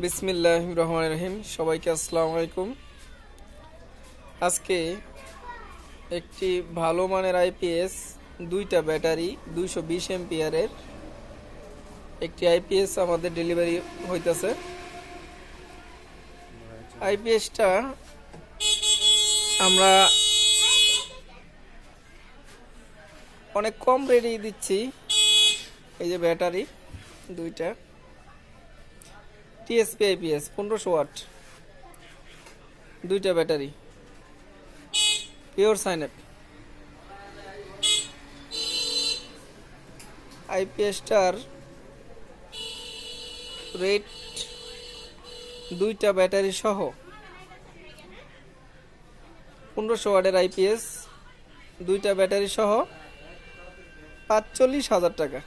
বিসমিল্লাহির রহমানির রহিম। সবাইকে আসসালামু আলাইকুম। আজকে একটি ভালো মানের আইপিএস, দুইটা ব্যাটারি, 220 এম্পিয়ারের একটি আইপিএস আমাদের ডেলিভারি হইতেছে। আইপিএসটা আমরা অনেক কম রেটে দিচ্ছি। এই যে ব্যাটারি দুইটা টিএসপি আইপিএস 1500 ওয়াট, দুইটা ব্যাটারি, পিওর সাইনেপ। আইপিএসটার রেট দুইটা ব্যাটারি সহ 1500 ওয়াটের আইপিএস, দুইটা ব্যাটারি সহ 45,000 টাকা।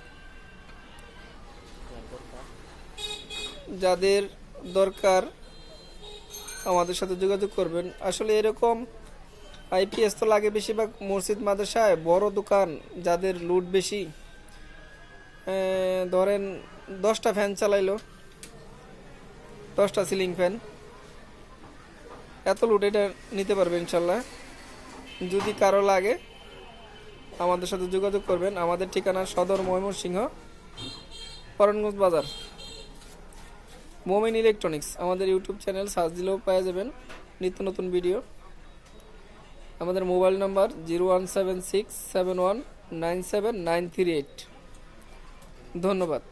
যাদের দরকার আমাদের সাথে যোগাযোগ করবেন। আসলে এরকম আইপিএস তো লাগে বেশিরভাগ মসজিদ মাদ্রাসায়, বড় দোকান, যাদের লুট বেশি। ধরেন 10টা ফ্যান চালাইলো, 10টা সিলিং ফ্যান, এত লুট এটা নিতে পারবে ইনশাল্লাহ। যদি কারো লাগে আমাদের সাথে যোগাযোগ করবেন। আমাদের ঠিকানা সদর ময়মনসিংহ, করণগঞ্জ বাজার, মোমিন ইলেকট্রনিক্স। আমাদের ইউটিউব চ্যানেল সার্চ দিলেও পেয়ে যাবেন নিত্য নতুন ভিডিও। আমাদের মোবাইল নাম্বার 01767197938। ধন্যবাদ।